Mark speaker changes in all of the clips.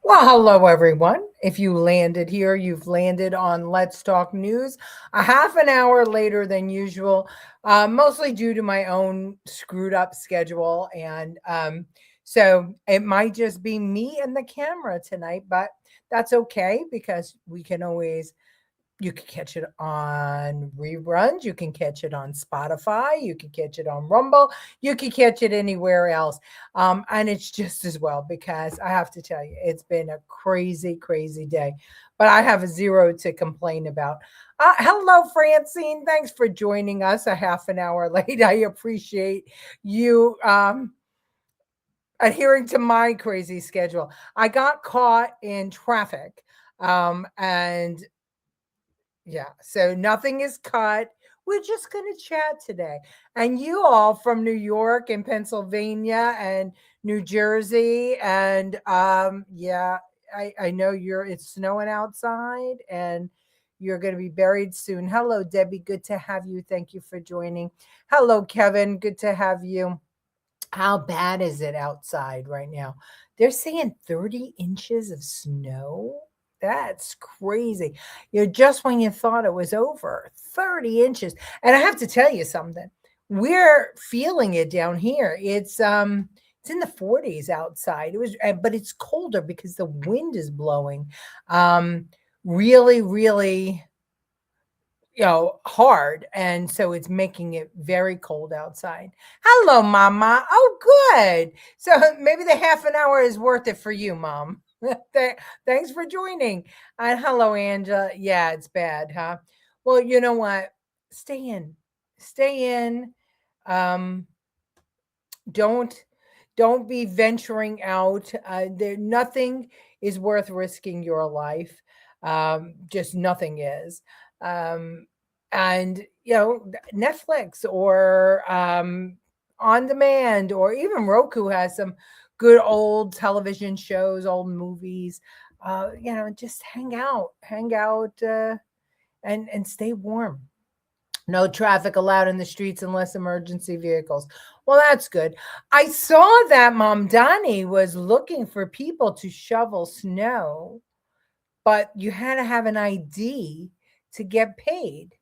Speaker 1: Well, hello, everyone. If you landed here, you've landed on Let's Talk News a half an hour later than usual, mostly due to my own screwed up schedule. So it might just be me and the camera tonight, but that's okay because we can always you can catch it on reruns. You can catch it on Spotify. You can catch it on Rumble. You can catch it anywhere else. And it's just as well because I have to tell you, it's been a crazy, crazy day. But I have a zero to complain about. Hello, Francine. Thanks for joining us a half an hour late. I appreciate you adhering to my crazy schedule. I got caught in traffic. And yeah, so nothing is cut. We're just going to chat today. And you all from New York and Pennsylvania and New Jersey and yeah, I know it's snowing outside and you're going to be buried soon. Hello Debbie, good to have you. Thank you for joining. Hello Kevin, good to have you. How bad is it outside right now? They're saying 30 inches of snow. That's crazy. Just when you thought it was over, 30 inches. And I have to tell you something. We're feeling it down here. It's in the 40s outside. But it's colder because the wind is blowing. Um really really hard. And so it's making it very cold outside. Hello, Mama. Oh, good. So maybe the half an hour is worth it for you, Mom. Thanks for joining. And hello, Angela. Yeah, it's bad, huh? Well, you know what? Stay in. Stay in. Um, don't don't be venturing out. There nothing is worth risking your life. Just nothing is. Um, and Netflix or on demand or even Roku has some good old television shows, old movies. Just hang out, and stay warm. No traffic allowed in the streets unless emergency vehicles. Well, that's good. I saw that Mom Donnie was looking for people to shovel snow, but you had to have an ID to get paid.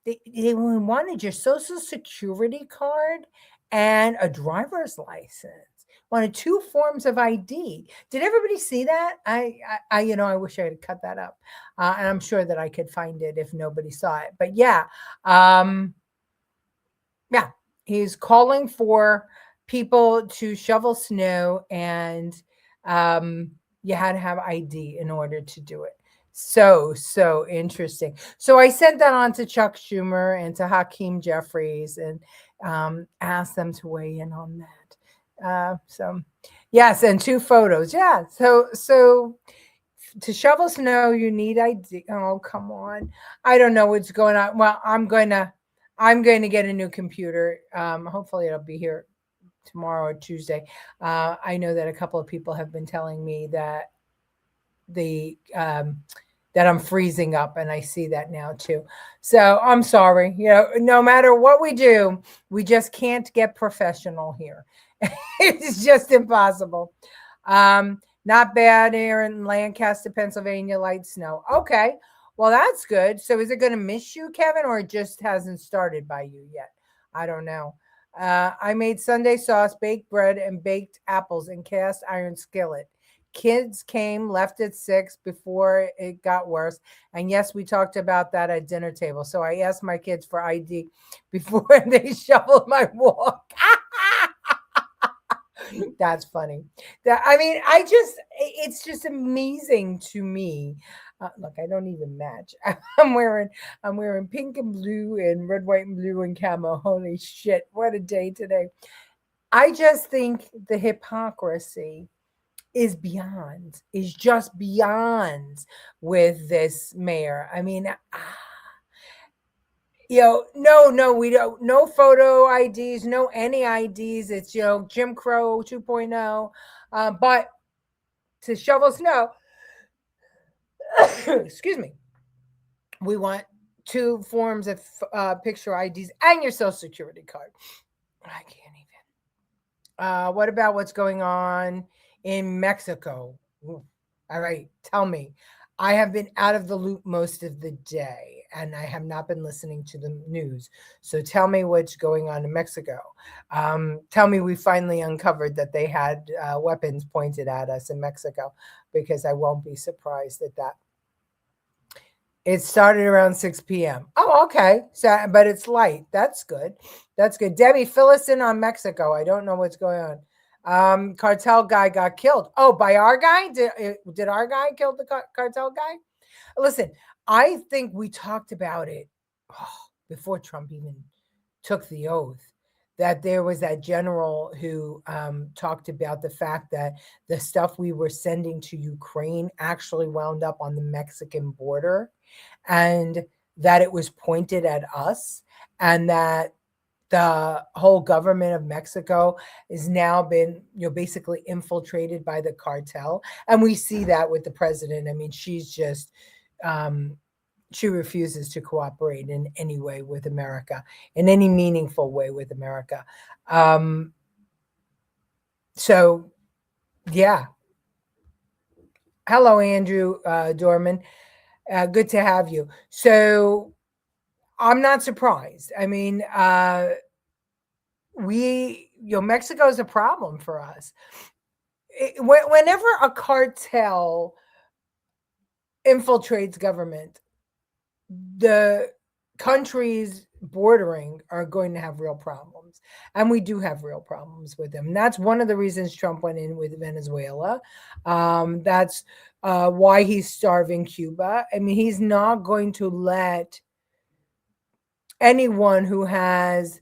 Speaker 1: They wanted your social security card and a driver's license. Wanted two forms of ID. Did everybody see that? I wish I had cut that up, and I'm sure that I could find it if nobody saw it. But yeah, um, yeah, he's calling for people to shovel snow, and you had to have ID in order to do it. So interesting. So I sent that on to Chuck Schumer and to Hakeem Jeffries and asked them to weigh in on that. So yes, and two photos. Yeah. So to shovel snow, you need ID. Oh, come on. I don't know what's going on. Well, I'm going to get a new computer. Hopefully it'll be here tomorrow or Tuesday. I know that a couple of people have been telling me the that I'm freezing up, and I see that now too. So I'm sorry. No matter what we do, we just can't get professional here. It's just impossible. Not bad here in Lancaster, Pennsylvania, light snow. Okay. Well, that's good. So is it going to miss you, Kevin, or it just hasn't started by you yet? I don't know. I made Sunday sauce, baked bread, and baked apples in cast iron skillet. Kids came, left at 6 before it got worse. And yes, we talked about that at dinner table. So I asked my kids for ID before they shoveled my walk. That's funny. It's just amazing to me. Look, I don't even match. I'm wearing pink and blue and red, white, and blue and camo. Holy shit! What a day today. I just think the hypocrisy is just beyond with this mayor. I mean, no, we don't, no photo IDs, no any IDs. It's, Jim Crow 2.0. But to shovel snow, excuse me, we want two forms of picture IDs and your social security card. I can't even. What about what's going on in Mexico? Ooh. All right, tell me. I have been out of the loop most of the day and I have not been listening to the news. So tell me what's going on in Mexico. Tell me we finally uncovered that they had weapons pointed at us in Mexico because I won't be surprised at that. It started around 6 p.m. Oh, okay. So, but it's light. That's good. That's good. Debbie, fill us in on Mexico. I don't know what's going on. Cartel guy got killed. Oh, by our guy? Did our guy kill the cartel guy? Listen, I think we talked about it before Trump even took the oath. That there was that general who talked about the fact that the stuff we were sending to Ukraine actually wound up on the Mexican border and that it was pointed at us and that the whole government of Mexico has now been, basically infiltrated by the cartel. And we see that with the president. I mean, she's just, she refuses to cooperate in any way with America, in any meaningful way with America. So, yeah. Hello, Andrew Dorman. Good to have you. So, I'm not surprised. I mean, Mexico is a problem for us. Whenever a cartel infiltrates government, the countries bordering are going to have real problems. And we do have real problems with them. And that's one of the reasons Trump went in with Venezuela. That's why he's starving Cuba. I mean, he's not going to let anyone who has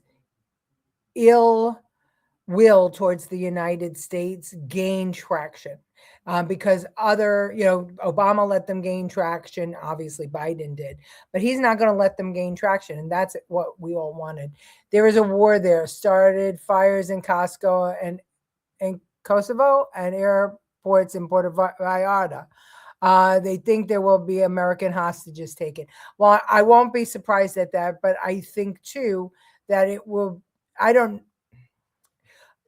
Speaker 1: ill will towards the United States gain traction. Because Obama let them gain traction. Obviously, Biden did, but he's not going to let them gain traction. And that's what we all wanted. There is a war there, started fires in Costco and in Kosovo and airports in Puerto Vallarta. They think there will be American hostages taken. Well, I won't be surprised at that, but I think too that it will. I don't,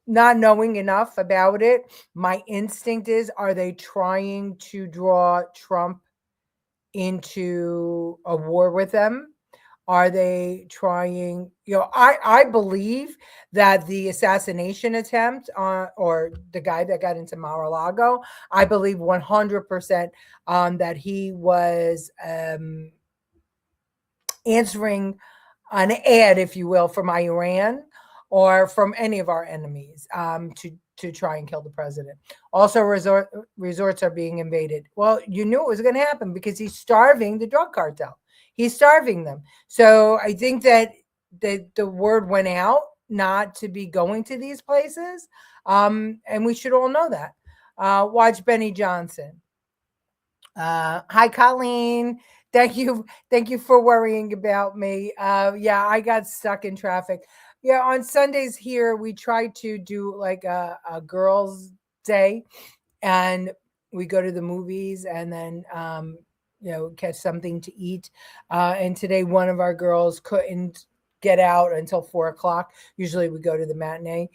Speaker 1: not knowing enough about it, my instinct is, are they trying to draw Trump into a war with them? Are they trying, I believe that the assassination attempt or the guy that got into Mar-a-Lago, I believe 100% that he was answering an ad, if you will, from Iran or from any of our enemies to try and kill the president. Also, resorts are being invaded. Well, you knew it was going to happen because he's starving the drug cartel. He's starving them. So I think that the word went out not to be going to these places, and we should all know that. Watch Benny Johnson. Hi, Colleen. Thank you for worrying about me. Yeah, I got stuck in traffic. Yeah, on Sundays here we try to do like a girls' day, and we go to the movies and then catch something to eat. And today one of our girls couldn't get out until 4 o'clock. Usually we go to the matinee.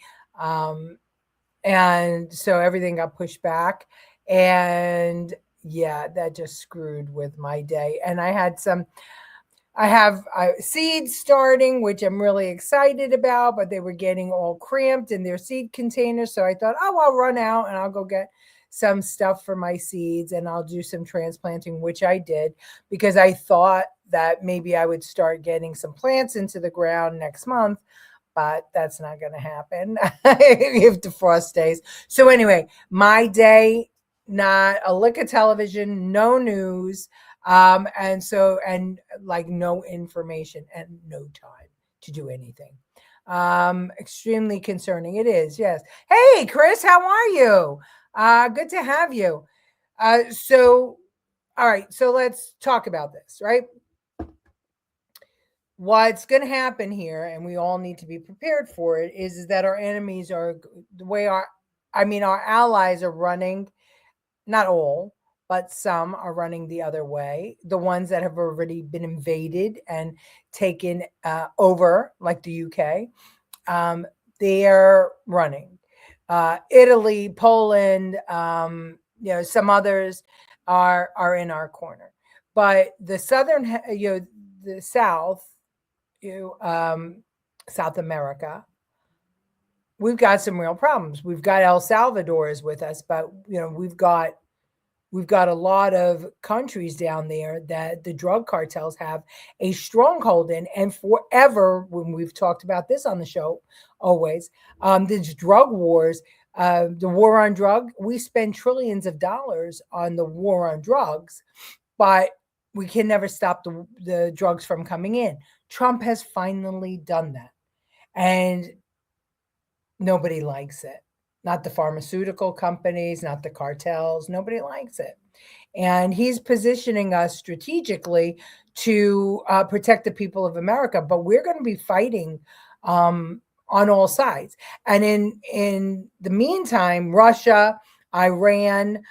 Speaker 1: And so everything got pushed back. And yeah, that just screwed with my day. And I have seeds starting, which I'm really excited about, but they were getting all cramped in their seed containers. So I thought, oh, I'll run out and I'll go get some stuff for my seeds and I'll do some transplanting, which I did because I thought that maybe I would start getting some plants into the ground next month. But that's not going to happen if the frost stays. So anyway, my day, not a lick of television, no news, and like no information and no time to do anything. Extremely concerning. It is, yes. Hey, Chris, how are you? Good to have you. So, all right, so let's talk about this, right? What's going to happen here, and we all need to be prepared for it, is that our enemies are the way our allies are running, not all, but some are running the other way. The ones that have already been invaded and taken over, like the UK, they're running. Italy, Poland, some others are in our corner, but the southern, the South, you know, South America, we've got some real problems. We've got El Salvador is with us, but we've got a lot of countries down there that the drug cartels have a stronghold in, and forever, when we've talked about this on the show, always, these drug wars, the war on drug, we spend trillions of dollars on the war on drugs, but we can never stop the drugs from coming in. Trump has finally done that, and nobody likes it. Not the pharmaceutical companies, not the cartels. Nobody likes it. And he's positioning us strategically to protect the people of America. But we're going to be fighting on all sides. And in the meantime, Russia, Iran,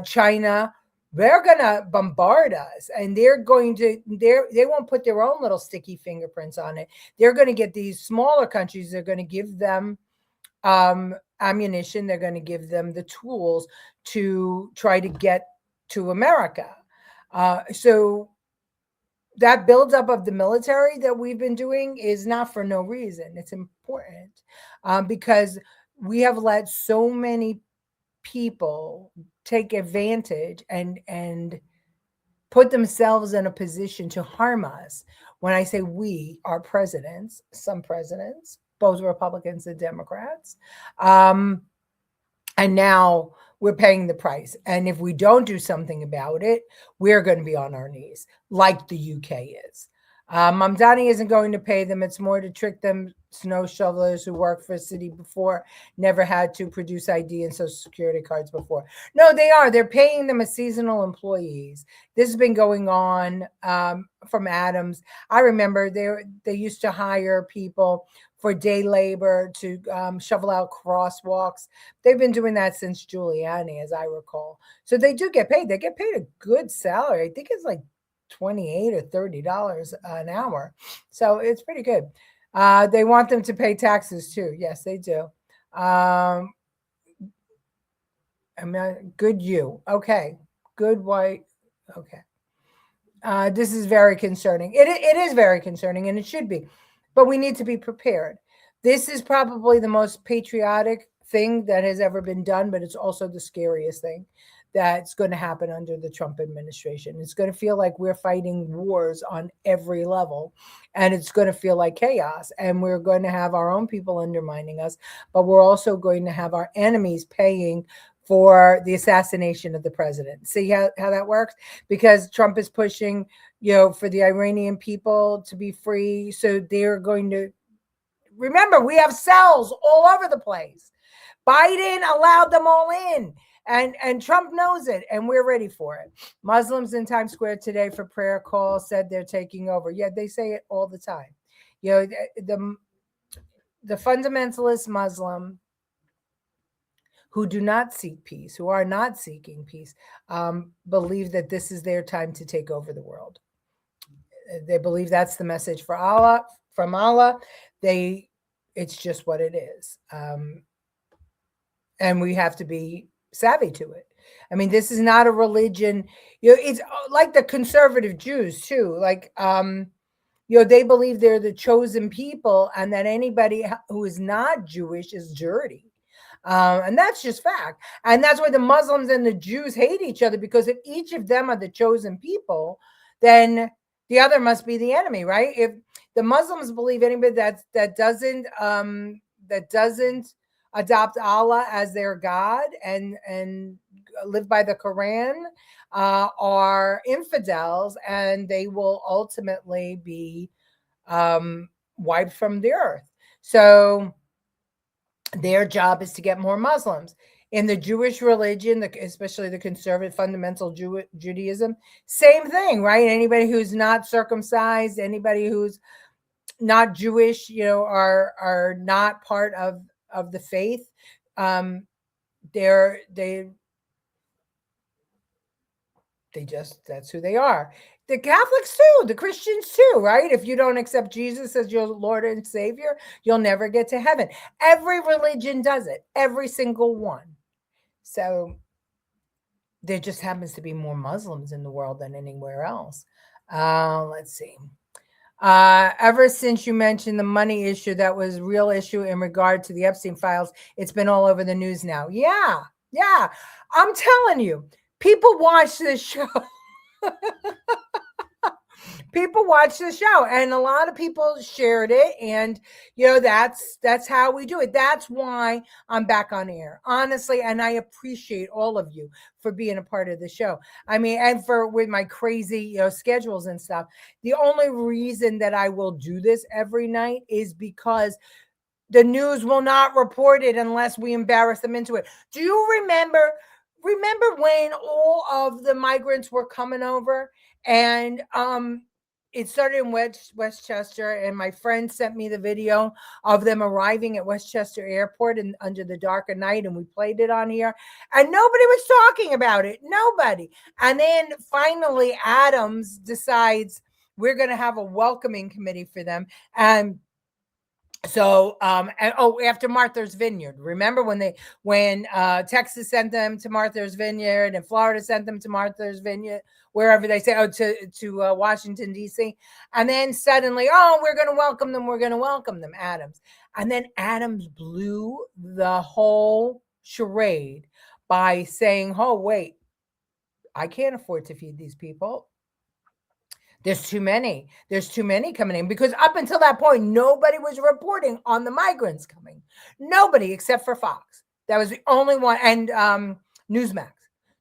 Speaker 1: China, they're going to bombard us, and they won't put their own little sticky fingerprints on it. They're going to get these smaller countries. They're going to give them ammunition. They're going to give them the tools to try to get to America. So that buildup of the military that we've been doing is not for no reason. It's important because we have let so many people take advantage and put themselves in a position to harm us. When I say we, our presidents, some presidents, both Republicans and Democrats. And now we're paying the price. And if we don't do something about it, we're going to be on our knees, like the UK is. Mamdani isn't going to pay them. It's more to trick them. Snow shovelers who worked for a city before never had to produce ID and social security cards before. No, they are. They're paying them as seasonal employees. This has been going on from Adams. I remember they used to hire people for day labor to shovel out crosswalks. They've been doing that since Giuliani, as I recall. So they do get paid. They get paid a good salary. I think it's like $28 or $30 an hour. So it's pretty good. They want them to pay taxes too. Yes, they do. I mean, good you. Okay. Good white. Okay. This is very concerning. It is very concerning, and it should be. But we need to be prepared. This is probably the most patriotic thing that has ever been done, but it's also the scariest thing that's going to happen under the Trump administration. It's going to feel like we're fighting wars on every level, and it's going to feel like chaos. And we're going to have our own people undermining us, but we're also going to have our enemies paying for the assassination of the president. See how that works? Because Trump is pushing, for the Iranian people to be free. So they're going to, remember, we have cells all over the place. Biden allowed them all in. And Trump knows it, and we're ready for it. Muslims in Times Square today for prayer call said they're taking over. Yeah, they say it all the time. The fundamentalist Muslim who do not seek peace, who are not seeking peace, believe that this is their time to take over the world. They believe that's the message for Allah, from Allah. It's just what it is. And we have to be savvy to it. I mean, this is not a religion. It's like the conservative Jews too. Like, they believe they're the chosen people, and that anybody who is not Jewish is dirty. And that's just fact. And that's why the Muslims and the Jews hate each other, because if each of them are the chosen people, then the other must be the enemy, right? If the Muslims believe anybody that doesn't adopt Allah as their God and live by the Quran are infidels, and they will ultimately be wiped from the earth. So their job is to get more Muslims. In the Jewish religion, especially the conservative fundamental Judaism, same thing, right? Anybody who's not circumcised, anybody who's not Jewish, are not part of the faith. That's who they are. The Catholics too, the Christians too, right? If you don't accept Jesus as your Lord and Savior, you'll never get to heaven. Every religion does it, every single one. So there just happens to be more Muslims in the world than anywhere else. Let's see. Ever since you mentioned the money issue, that was real issue in regard to the Epstein files. It's been all over the news now. Yeah, yeah. I'm telling you, people watch this show. People watch the show, and a lot of people shared it, and that's how we do it. That's why I'm back on air, honestly, and I appreciate all of you for being a part of the show. I mean, and for with my crazy schedules and stuff, the only reason that I will do this every night is because the news will not report it unless we embarrass them into it. Do you remember when all of the migrants were coming over, and it started in Westchester, and my friend sent me the video of them arriving at Westchester Airport and under the dark of night, and we played it on here, and nobody was talking about it. Nobody. And then finally Adams decides we're going to have a welcoming committee for them. And so after Martha's Vineyard, remember when Texas sent them to Martha's Vineyard and Florida sent them to Martha's Vineyard, wherever they say, to Washington D.C., and then suddenly, we're going to welcome them, Adams. And then Adams blew the whole charade by saying, oh wait, I can't afford to feed these people. There's too many coming in, because up until that point, nobody was reporting on the migrants coming. Nobody except for Fox. That was the only one, and Newsmax.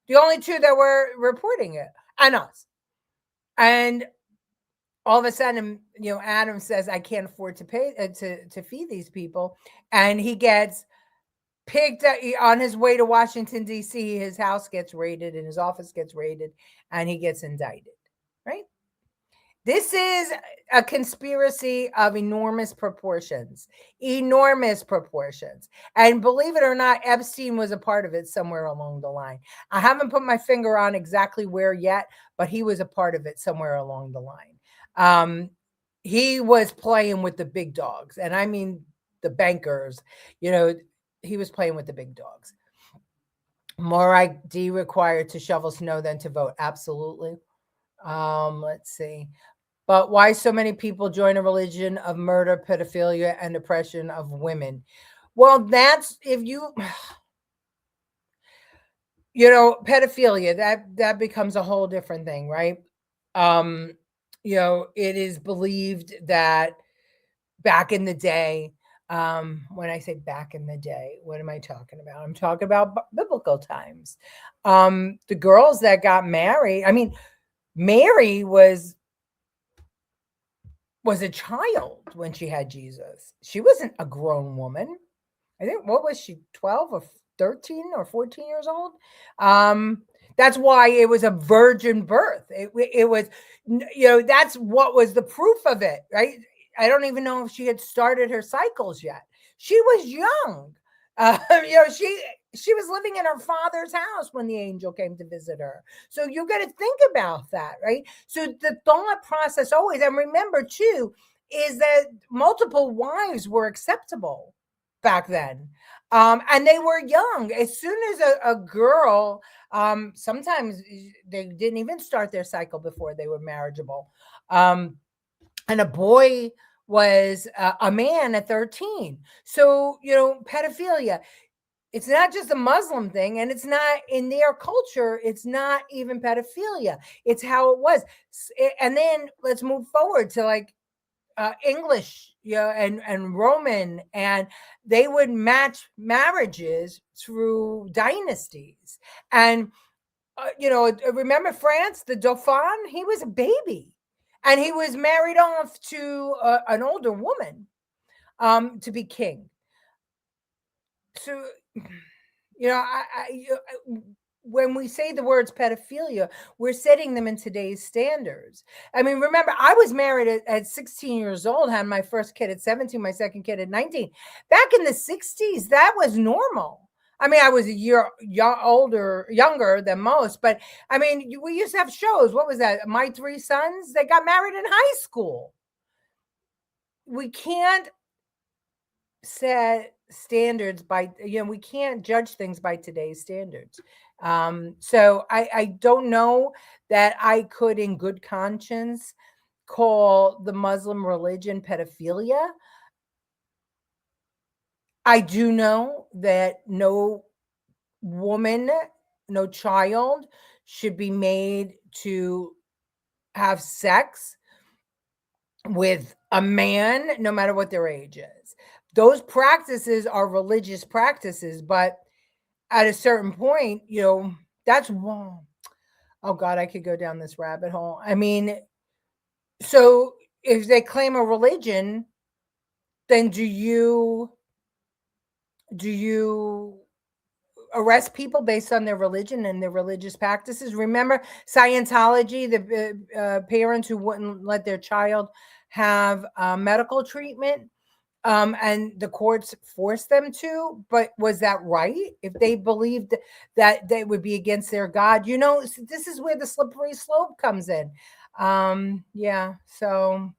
Speaker 1: The only two that were reporting it, and us. And all of a sudden, Adam says, I can't afford to pay to feed these people. And he gets picked up on his way to Washington, D.C. His house gets raided and his office gets raided, and he gets indicted, right? This is a conspiracy of enormous proportions. And believe it or not, Epstein was a part of it somewhere along the line. I haven't put my finger on exactly where yet, but he was a part of it somewhere along the line. He was playing with the big dogs, and I mean the bankers. He was playing with the big dogs. More ID required to shovel snow than to vote. Absolutely. Let's see. But why so many people join a religion of murder, pedophilia, and oppression of women? Well, that's if pedophilia, that becomes a whole different thing, right? It is believed that back in the day, when I say back in the day, what am I talking about? I'm talking about biblical times. The girls that got married, I mean, Mary was a child when she had Jesus. She wasn't a grown woman. I think, what was she, 12 or 13 or 14 years old? That's why it was a virgin birth. It was, that's what was the proof of it, right? I don't even know if she had started her cycles yet. She was young. She was living in her father's house when the angel came to visit her. So you got to think about that, right? So the thought process always, and remember too, is that multiple wives were acceptable back then. And they were young. As soon as a girl, sometimes they didn't even start their cycle before they were marriageable. And a boy was a man at 13. So, pedophilia, it's not just a Muslim thing, and it's not in their culture. It's not even pedophilia. It's how it was. And then let's move forward to like English, and Roman, and they would match marriages through dynasties. And remember France, the Dauphin? He was a baby, and he was married off to an older woman to be king. So, when we say the words pedophilia, we're setting them in today's standards. I mean, remember, I was married at 16 years old, had my first kid at 17, my second kid at 19. Back in the 60s, that was normal. I mean, I was a year younger than most, but I mean, we used to have shows. What was that? My Three Sons? They got married in high school. We can't set standards by, we can't judge things by today's standards. So I don't know that I could, in good conscience, call the Muslim religion pedophilia. I do know that no woman, no child should be made to have sex with a man, no matter what their age is. Those practices are religious practices, but at a certain point, that's wrong. Oh God, I could go down this rabbit hole. I mean, so if they claim a religion, then do you arrest people based on their religion and their religious practices? Remember Scientology, the parents who wouldn't let their child have medical treatment, and the courts forced them to. But was that right? If they believed that they would be against their God, this is where the slippery slope comes in. Yeah. So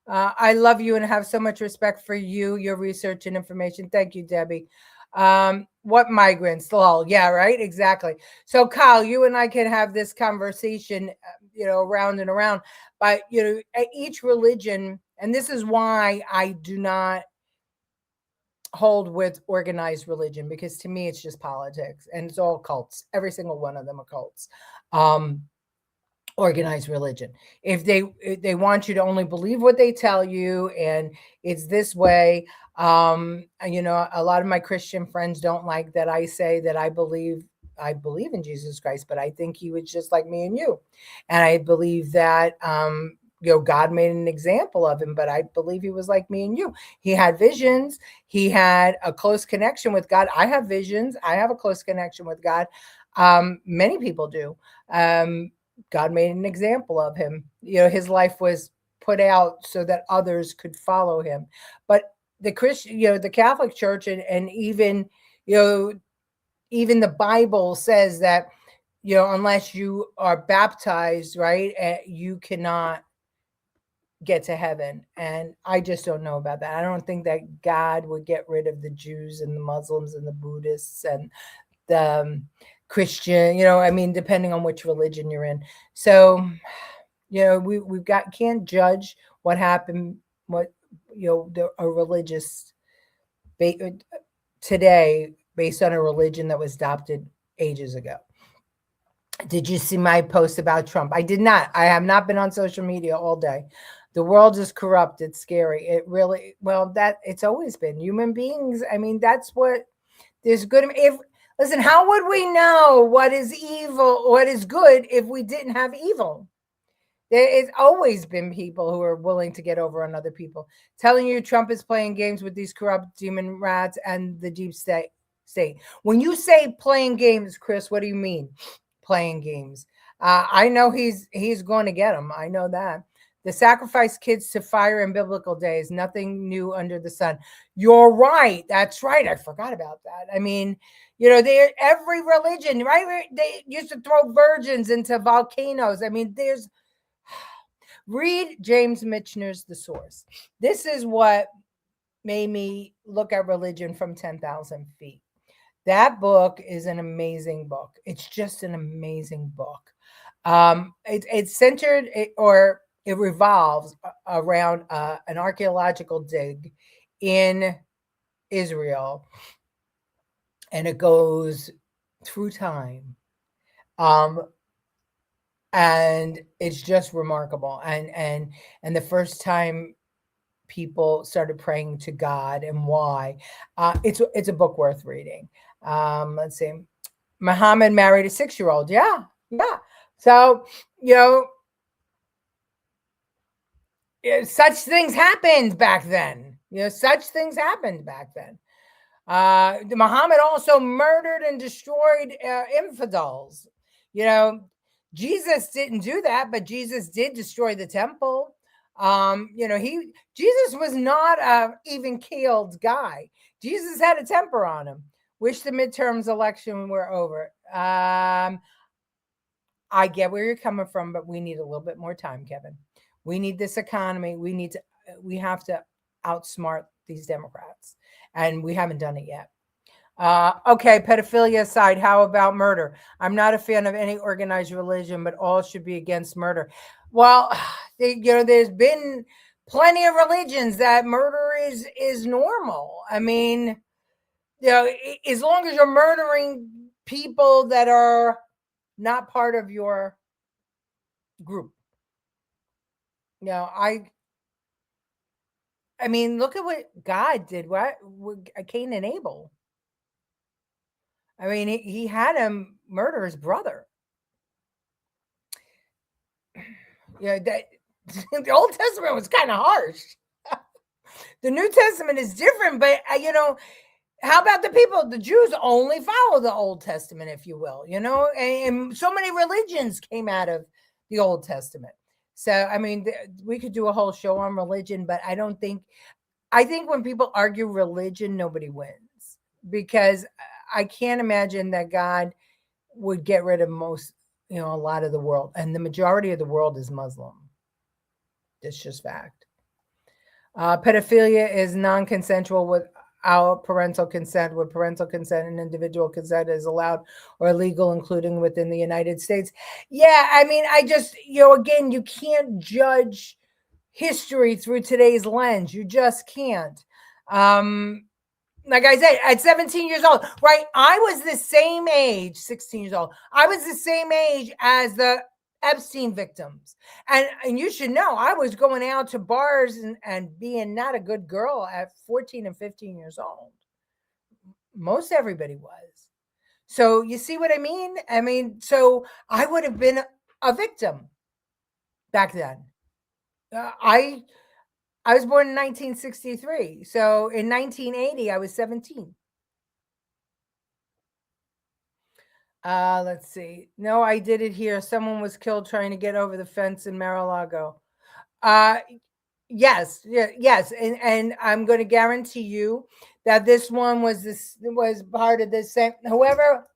Speaker 1: I love you and have so much respect for you, your research and information. Thank you, Debbie. What migrants? Lol. Yeah, right. Exactly. So, Kyle, you and I can have this conversation, around and around. But each religion, and this is why I do not hold with organized religion, because to me it's just politics and it's all cults. Every single one of them are cults. Organized religion, if they want you to only believe what they tell you and it's this way. A lot of my Christian friends don't like that I say that I believe in Jesus Christ, but I think he was just like me and you, and I believe that God made an example of him, but I believe he was like me and you. He had visions, he had a close connection with God. I have visions, I have a close connection with God. Many people do. God made an example of him. His life was put out so that others could follow him. But the Christian, the Catholic Church, and even the Bible says that, unless you are baptized, right, you cannot get to heaven. And I just don't know about that. I don't think that God would get rid of the Jews and the Muslims and the Buddhists and the Christian, I mean, depending on which religion you're in. So, we've got, can't judge what happened, what, a religious today based on a religion that was adopted ages ago. Did you see my post about Trump? I did not. I have not been on social media all day. The world is corrupt. It's scary. It really, well, that it's always been human beings. I mean, that's what there's good. Listen, how would we know what is evil, what is good, if we didn't have evil? There has always been people who are willing to get over on other people. Telling you Trump is playing games with these corrupt demon rats and the deep state. When you say playing games, Chris, what do you mean playing games? I know he's going to get them. I know that. The sacrifice kids to fire in biblical days, nothing new under the sun. You're right. That's right. I forgot about that. I mean, every religion, right? They used to throw virgins into volcanoes. I mean, read James Michener's The Source. This is what made me look at religion from 10,000 feet. That book is an amazing book. It's just an amazing book. It's centered, or it revolves around an archaeological dig in Israel, and it goes through time. And it's just remarkable. And the first time people started praying to God and why, it's a book worth reading. Let's see. Muhammad married a 6-year-old. Yeah. So, such things happened back then. Such things happened back then. Muhammad also murdered and destroyed infidels. Jesus didn't do that, but Jesus did destroy the temple. Jesus was not a even keeled guy. Jesus had a temper on him. Wish the midterms election were over. I get where you're coming from, but we need a little bit more time, Kevin. We need this economy. We have to outsmart these Democrats, and we haven't done it yet. Okay, pedophilia aside, how about murder? I'm not a fan of any organized religion, but all should be against murder. Well, there's been plenty of religions that murder is normal. I mean, as long as you're murdering people that are not part of your group. I mean, look at what God did. What with Cain and Abel. I mean, he had him murder his brother. That the Old Testament was kind of harsh. The New Testament is different, but how about the people? The Jews only follow the Old Testament, if you will. And so many religions came out of the Old Testament. So, I mean, we could do a whole show on religion, but I think when people argue religion, nobody wins, because I can't imagine that God would get rid of a lot of the world, and the majority of the world is Muslim. It's just fact. Pedophilia is non-consensual without parental consent. With parental consent and individual consent is allowed or illegal, including within the United States. Yeah, I mean, I just, again, you can't judge history through today's lens. You just can't. Like I said, at 17 years old, right? I was the same age, 16 years old. I was the same age as the Epstein victims. And you should know, I was going out to bars and being not a good girl at 14 and 15 years old. Most everybody was. So you see what I mean? I mean, so I would have been a victim back then. I was born in 1963. So in 1980, I was 17. Let's see. No, I did it here. Someone was killed trying to get over the fence in Mar-a-Lago. Uh, yes, yes, and I'm going to guarantee you that this one was part of this same. Whoever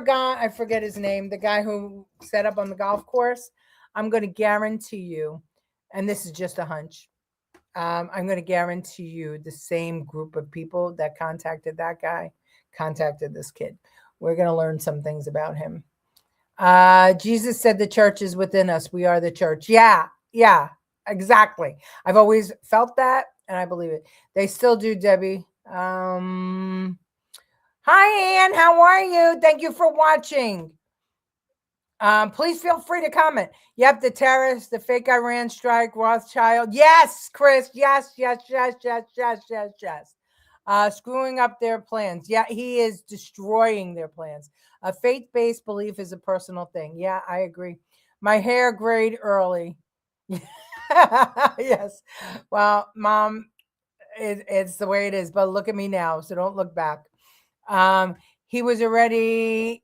Speaker 1: got, I forget his name, the guy who set up on the golf course. I'm going to guarantee you, and this is just a hunch. I'm going to guarantee you the same group of people that contacted that guy contacted this kid. We're going to learn some things about him. Jesus said the church is within us. We are the church. Yeah, exactly. I've always felt that, and I believe it. They still do, Debbie. Hi, Ann. How are you? Thank you for watching. Please feel free to comment. Yep, the terrorists, the fake Iran strike, Rothschild. Yes, Chris. Yes. Screwing up their plans. Yeah, he is destroying their plans. A faith-based belief is a personal thing. Yeah, I agree. My hair grayed early. Yes. Well, Mom, it's the way it is. But look at me now, so don't look back. He was already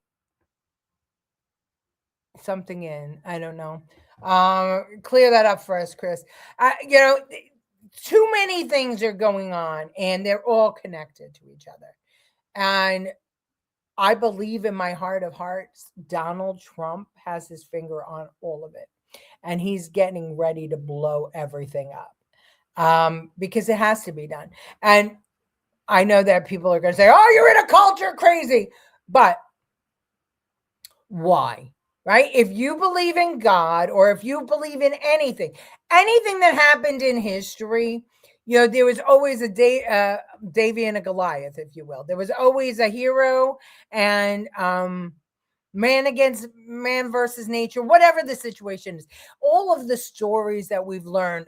Speaker 1: something in. I don't know. Clear that up for us, Chris. Too many things are going on, and they're all connected to each other. And I believe in my heart of hearts, Donald Trump has his finger on all of it, and he's getting ready to blow everything up, because it has to be done. And I know that people are going to say, "Oh, you're in a culture crazy," but why? Right? If you believe in God, or if you believe in anything that happened in history, there was always a Davy and a Goliath, if you will. There was always a hero and man against man versus nature, whatever the situation is. All of the stories that we've learned,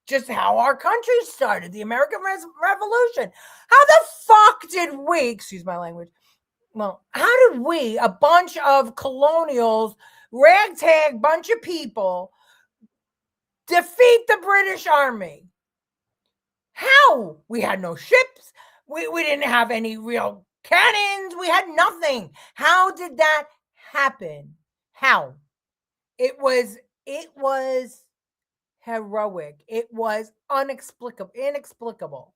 Speaker 1: just how our country started, the American Revolution. How the fuck did we, excuse my language, well, how did we, a bunch of colonials, ragtag bunch of people, defeat the British Army? How? We had no ships. We didn't have any real cannons. We had nothing. How did that happen? How? It was heroic. It was inexplicable.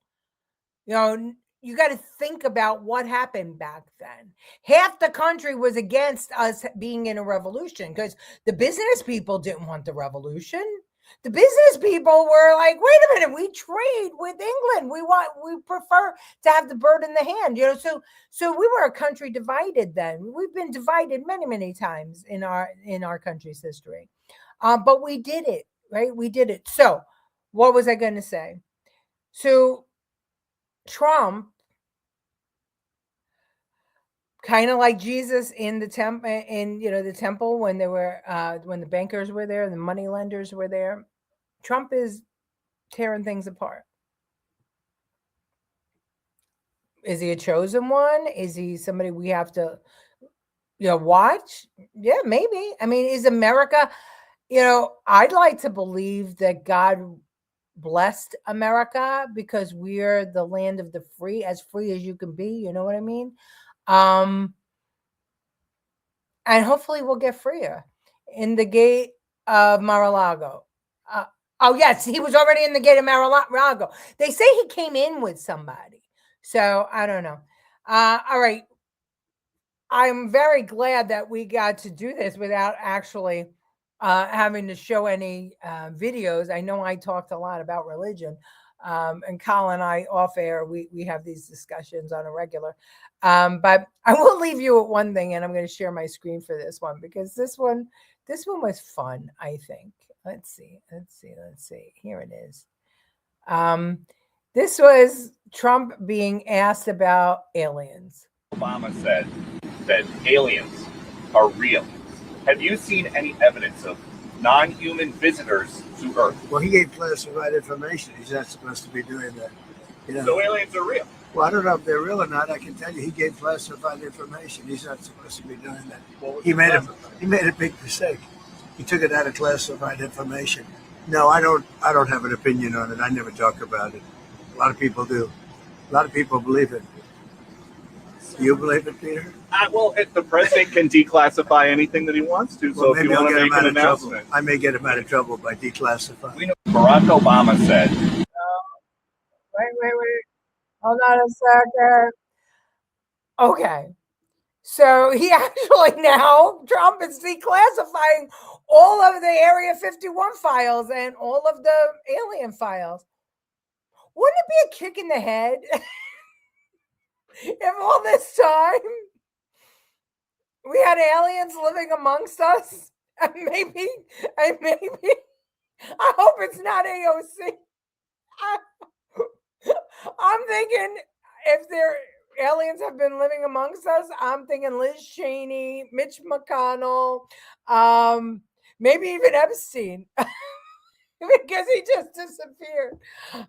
Speaker 1: You got to think about what happened back then. Half the country was against us being in a revolution because the business people didn't want the revolution. The business people were like, wait a minute, we trade with England. We prefer to have the bird in the hand, So we were a country divided then. We've been divided many, many times in our country's history. But we did it, right? We did it. So what was I going to say? So Trump, kind of like Jesus in the temple when when the bankers were there, the money lenders were there. Trump is tearing things apart. Is he a chosen one? Is he somebody we have to watch? Yeah, maybe. I mean, is America, I'd like to believe that God blessed America because we're the land of the free, as free as you can be, you know what I mean? And hopefully we'll get freer. In the gate of Mar-a-Lago. Oh, yes, he was already in the gate of Mar-a-Lago. They say he came in with somebody. So I don't know. All right. I'm very glad that we got to do this without actually having to show any videos. I know I talked a lot about religion. And Colin and I off air, we have these discussions on a regular. But I will leave you with one thing, and I'm going to share my screen for this one because this one was fun, I think. Let's see. Here it is. This was Trump being asked about aliens.
Speaker 2: Obama said that aliens are real. Have you seen any evidence of non-human visitors to Earth?
Speaker 3: Well, he gave classified information. He's not supposed to be doing that.
Speaker 2: So aliens are real?
Speaker 3: Well, I don't know if they're real or not. I can tell you he gave classified information. He's not supposed to be doing that. He made a big mistake. He took it out of classified information. No, I don't have an opinion on it. I never talk about it. A lot of people do. A lot of people believe it. Do you believe it, Peter?
Speaker 2: Well, the president can declassify anything that he wants to. So if you want to make an announcement,
Speaker 3: I may get him out of trouble by declassifying.
Speaker 2: We know Barack Obama said.
Speaker 1: Wait. Hold on a second. Okay. So he actually now, Trump is declassifying all of the Area 51 files and all of the alien files. Wouldn't it be a kick in the head if all this time we had aliens living amongst us? And maybe, I hope it's not AOC. I'm thinking if they're aliens have been living amongst us, I'm thinking Liz Cheney, Mitch McConnell, maybe even Epstein. Because he just disappeared.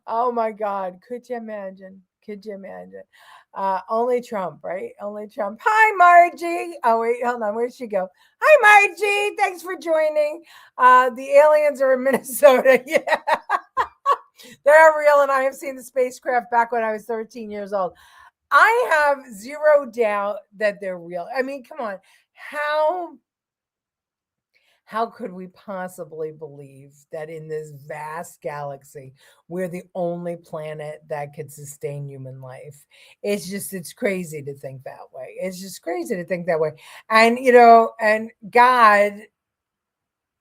Speaker 1: Oh my God. Could you imagine? Only Trump, right? Only Trump. Hi, Margie. Oh, wait, hold on. Where'd she go? Hi, Margie. Thanks for joining. The aliens are in Minnesota. Yeah. They're real, and I have seen the spacecraft back when I was 13 years old. I have zero doubt that they're real. I mean, come on. How could we possibly believe that in this vast galaxy, we're the only planet that could sustain human life? It's crazy to think that way. It's just crazy to think that way. And, and God,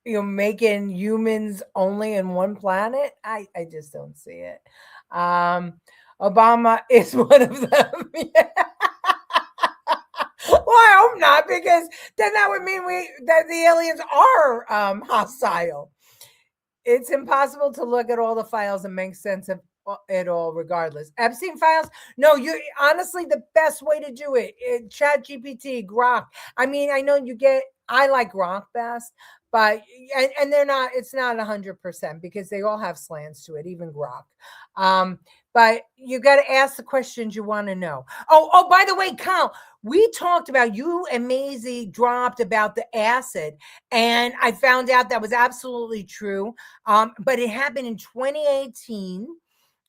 Speaker 1: making humans only in one planet, I just don't see it. Obama is one of them. Yeah. Well, I hope not, because then that would mean that the aliens are hostile. It's impossible to look at all the files and make sense of it all regardless. Epstein files? No, honestly, the best way to do it, ChatGPT, Grok. I mean, I know I like Grok best, but, and it's not 100% because they all have slants to it, even Grok. But you got to ask the questions you want to know. Oh, by the way, Kyle, we talked about, you and Maisie dropped about the acid, and I found out that was absolutely true. But it happened in 2018.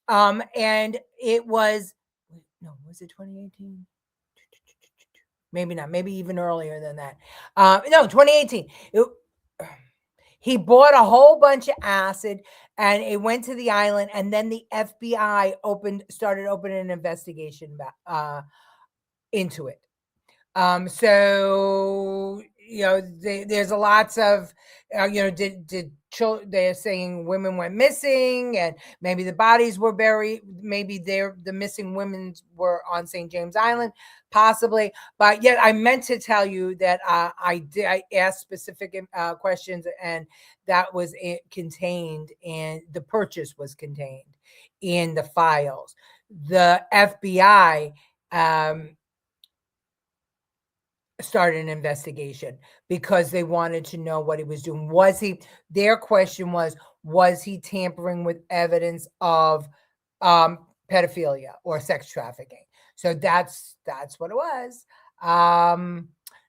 Speaker 1: And it was it 2018? Maybe not, maybe even earlier than that. No, 2018. He bought a whole bunch of acid and it went to the island, and then the FBI started opening an investigation into it. So there's a lots of, they're saying women went missing, and maybe the bodies were buried. Maybe the missing women were on St. James Island, possibly. But yet, I meant to tell you that I asked specific questions, and that was contained, and the purchase was contained in the files. The FBI started an investigation because they wanted to know what he was doing. Their question was he tampering with evidence of pedophilia or sex trafficking? So that's what it was.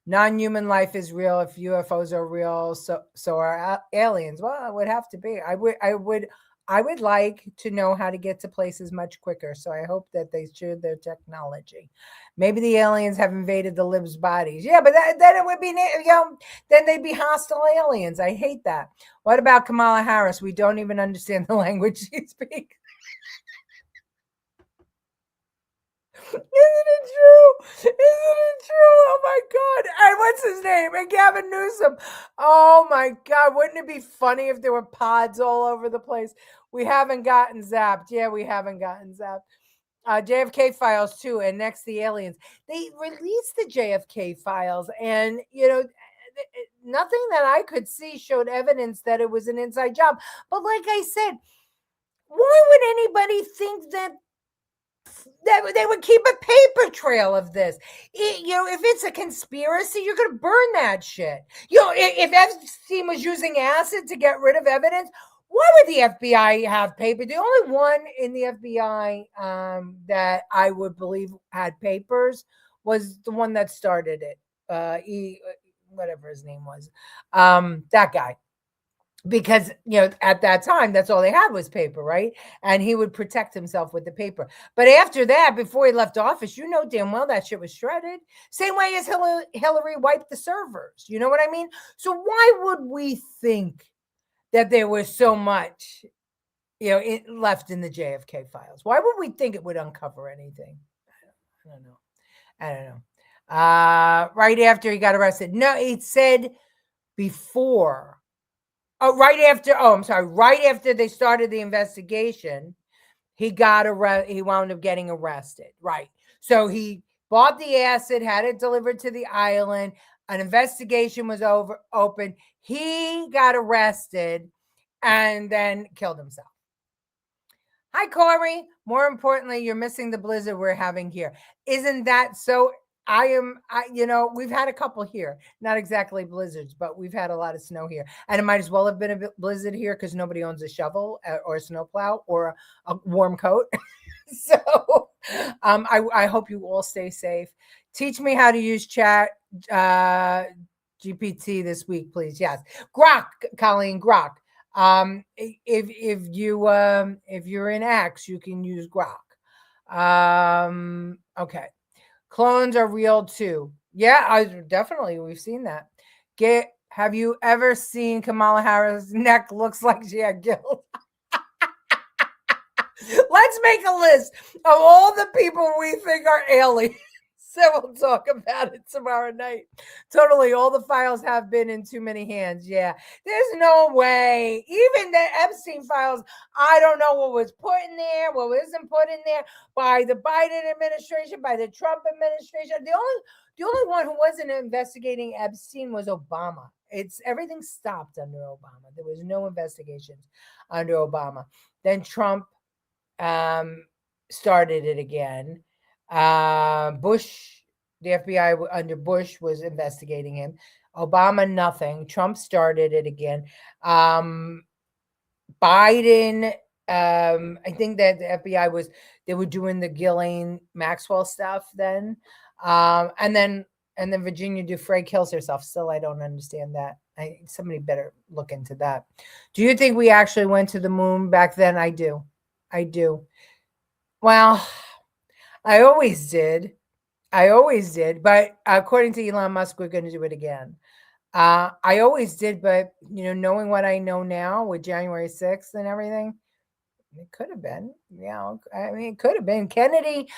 Speaker 1: Non-human life is real. If UFOs are real, so are aliens. Well, it would have to be. I would like to know how to get to places much quicker. So I hope that they share their technology. Maybe the aliens have invaded the libs' bodies. Yeah, but then it would be, then they'd be hostile aliens. I hate that. What about Kamala Harris? We don't even understand the language she speaks. Isn't it true? Isn't it true? Oh my God. And what's his name? And Gavin Newsom. Oh my God. Wouldn't it be funny if there were pods all over the place? We haven't gotten zapped. Yeah, we haven't gotten zapped. JFK files too, and next the aliens. They released the JFK files, and nothing that I could see showed evidence that it was an inside job. But like I said, why would anybody think that they would keep a paper trail of this? If it's a conspiracy, you're going to burn that shit. If Epstein was using acid to get rid of evidence, why would the FBI have paper? The only one in the FBI that I would believe had papers was the one that started it. Whatever his name was, that guy. Because at that time, that's all they had was paper, right? And he would protect himself with the paper. But after that, before he left office, damn well that shit was shredded. Same way as Hillary wiped the servers. You know what I mean? So why would we think that there was so much, left in the JFK files? Why would we think it would uncover anything? I don't know. Right after he got arrested. No, it said before. Right after they started the investigation, he wound up getting arrested. Right. So he bought the acid, had it delivered to the island. An investigation was open. He got arrested and then killed himself. Hi, Corey. More importantly, you're missing the blizzard we're having here. Isn't that so? We've had a couple here, not exactly blizzards, but we've had a lot of snow here. And it might as well have been a blizzard here because nobody owns a shovel or a snowplow or a warm coat. So I hope you all stay safe. Teach me how to use chat GPT this week, please. Yes. Grok, Colleen, Grok. If you're in X, you can use Grok. Okay. Clones are real too. Yeah, definitely. We've seen that. Have you ever seen Kamala Harris' neck looks like she had gills? Let's make a list of all the people we think are aliens. So we'll talk about it tomorrow night. Totally. All the files have been in too many hands. Yeah. There's no way. Even the Epstein files, I don't know what was put in there, what isn't put in there by the Biden administration, by the Trump administration. The only one who wasn't investigating Epstein was Obama. Everything stopped under Obama. There was no investigations under Obama. Then Trump started it again. Bush, the FBI under Bush was investigating him. Obama, nothing. Trump started it again. Biden, I think that the FBI they were doing the Ghislaine Maxwell stuff then. And then Virginia Dufresne kills herself. Still, I don't understand that. Somebody better look into that. Do you think we actually went to the moon back then? I do. Well, I always did. But according to Elon Musk, we're going to do it again. I always did, but knowing what I know now with January 6th and everything, it could have been. It could have been. Kennedy,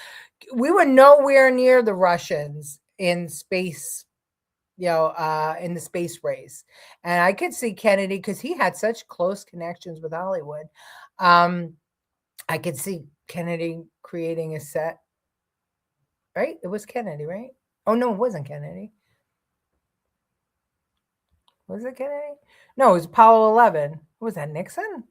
Speaker 1: we were nowhere near the Russians in space in the space race. And I could see Kennedy because he had such close connections with Hollywood. I could see Kennedy creating a set. Right? It was Kennedy, right? Oh no, it wasn't Kennedy. Was it Kennedy? No, it was Apollo 11. Was that Nixon?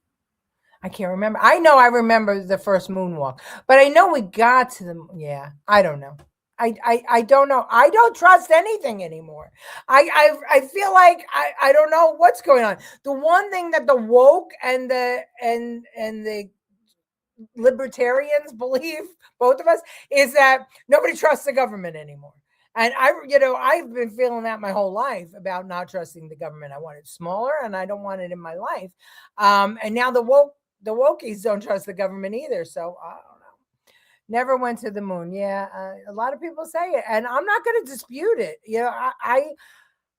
Speaker 1: I can't remember. I remember the first moonwalk, but I know we got to the. Yeah, I don't know. I don't know. I don't trust anything anymore. I feel like I don't know what's going on. The one thing that the woke and the libertarians believe, both of us, is that nobody trusts the government anymore. And I've been feeling that my whole life about not trusting the government. I want it smaller, and I don't want it in my life. And now the wokies don't trust the government either. So I don't know. Never went to the moon. Yeah, a lot of people say it, and I'm not going to dispute it.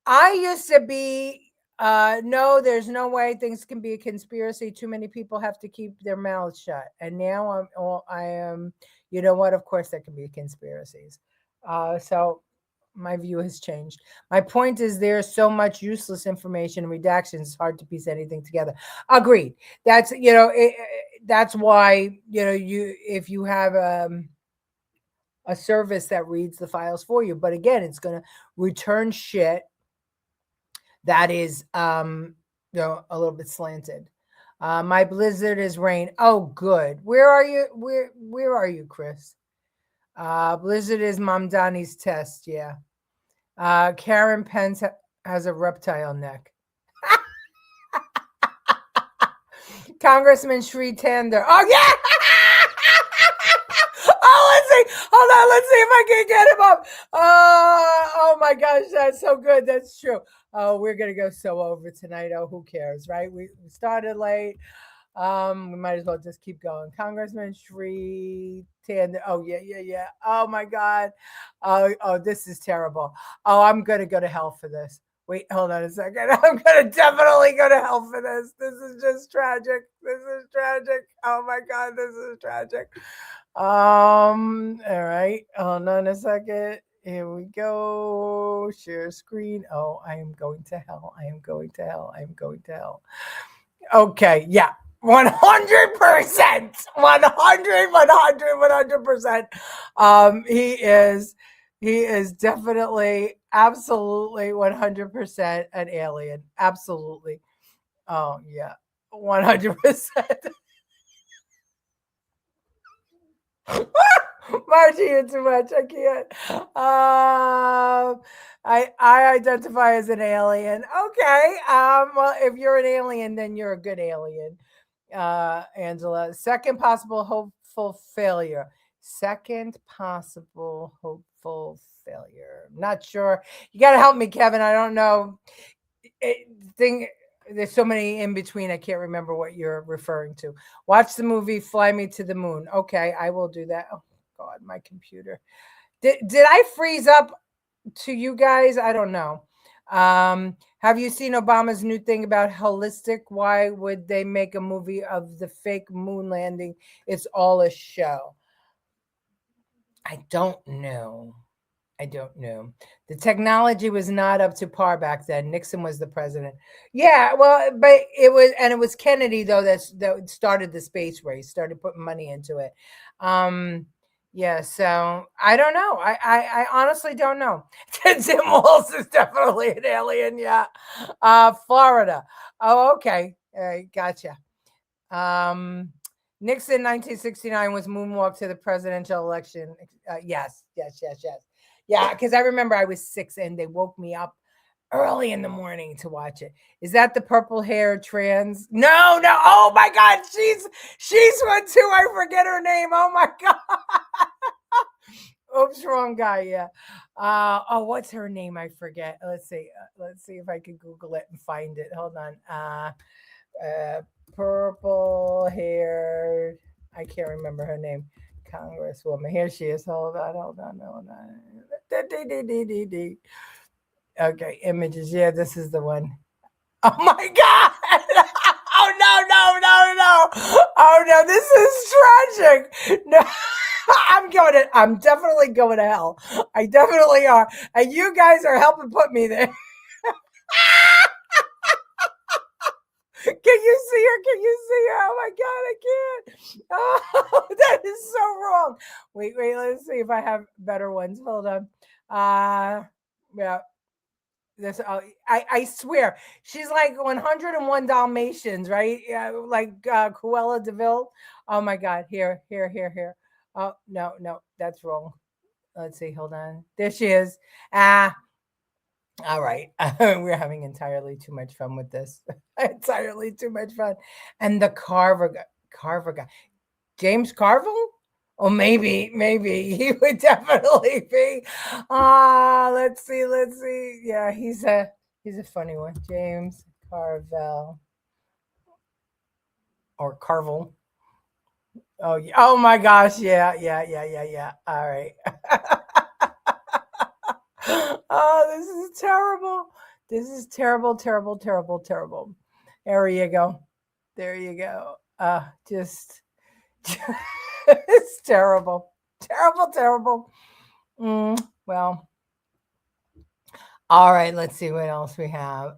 Speaker 1: I used to be. No, there's no way things can be a conspiracy. Too many people have to keep their mouths shut. And now I am, you know what? Of course, there can be conspiracies. So my view has changed. My point is there's so much useless information and redactions, it's hard to piece anything together. Agreed. That's, that's why, if you have a service that reads the files for you, but again, it's going to return shit that is a little bit slanted. My blizzard is rain. Oh, good. Where are you? Where are you, Chris? Blizzard is Mom Donnie's test. Yeah. Karen Pence has a reptile neck. Congressman Sri Tander. Oh yeah. Oh, let's see. Hold on. Let's see if I can get him up. Oh my gosh, that's so good. That's true. Oh, we're gonna go so over tonight. Oh, who cares, right? We started late. We might as well just keep going. Congressman Sri Tander. Oh yeah. Oh my God. Oh, this is terrible. Oh, I'm gonna go to hell for this. Wait, hold on a second. I'm gonna definitely go to hell for this. This is just tragic. This is tragic. Oh my God, this is tragic. All right. Hold on a second. Here we go. Share screen. Oh, I am going to hell. I am going to hell. I am going to hell. Okay, yeah. 100%. 100%. He is definitely, absolutely 100% an alien. Absolutely. Oh, yeah. 100%. Margie, you're too much. I can't. I identify as an alien. Okay. Well, if you're an alien, then you're a good alien. Angela. Second possible hopeful failure. Second possible hopeful failure. Not sure. You got to help me, Kevin. I don't know. There's so many in between. I can't remember what you're referring to. Watch the movie Fly Me to the Moon. Okay, I will do that. Oh God, my computer. Did I freeze up to you guys? I don't know. Have you seen Obama's new thing about holistic? Why would they make a movie of the fake moon landing? It's all a show. I don't know. The technology was not up to par back then. Nixon was the president. Yeah, well, but it was Kennedy though that started the space race, started putting money into it. Yeah, so I don't know. I honestly don't know. Tim Walz is definitely an alien. Yeah, Florida. Oh, okay. All right, gotcha. Nixon, 1969 was moonwalk to the presidential election. Yes. Yeah, because I remember I was 6 and they woke me up early in the morning to watch it. Is that the purple hair trans? No. Oh my God, she's one too. I forget her name. Oh my God. Oops, wrong guy. Yeah. What's her name? I forget. Let's see. Let's see if I can Google it and find it. Hold on. Purple hair. I can't remember her name. Congresswoman. Here she is. Hold on. Okay, images. Yeah, this is the one. Oh my God. Oh no. Oh no, this is tragic. No. I'm definitely going to hell. I definitely are. And you guys are helping put me there. Can you see her? Can you see her? Oh my God, I can't. Oh, that is so wrong. Wait, let's see if I have better ones. Hold on. Yeah. This I swear she's like 101 Dalmatians, right? Yeah, like Cruella Deville. Oh my God, here. Oh no, that's wrong. Let's see, hold on. There she is. Ah, all right. We're having entirely too much fun with this. Entirely too much fun. And the Carver guy, James Carville? Oh, maybe he would definitely be. Let's see. Yeah, he's a funny one. James Carville or Carville. Oh, yeah. Oh my gosh, yeah. All right. Oh, this is terrible. This is terrible. There you go. There you go. Just it's terrible. Terrible. Well, all right, let's see what else we have.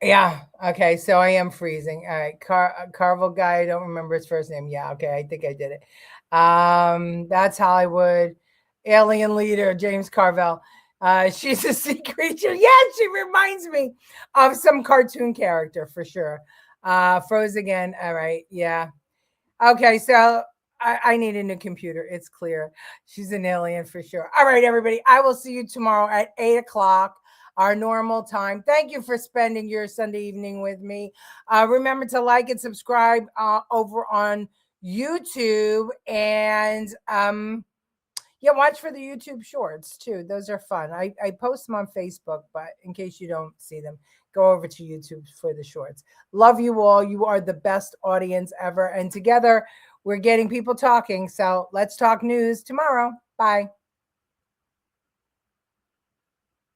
Speaker 1: Yeah, okay, so I am freezing. All right, Carvel guy, I don't remember his first name. Yeah, okay, I think I did it. That's Hollywood. Alien leader, James Carvel. She's a sea creature. Yeah, she reminds me of some cartoon character for sure. Froze again. All right, yeah. Okay, so I need a new computer. It's clear. She's an alien for sure. All right, everybody. I will see you tomorrow at 8:00, our normal time. Thank you for spending your Sunday evening with me. Remember to like and subscribe over on YouTube. And yeah, watch for the YouTube shorts too. Those are fun. I post them on Facebook, but in case you don't see them, go over to YouTube for the shorts. Love you all. You are the best audience ever. And together we're getting people talking. So let's talk news tomorrow. Bye.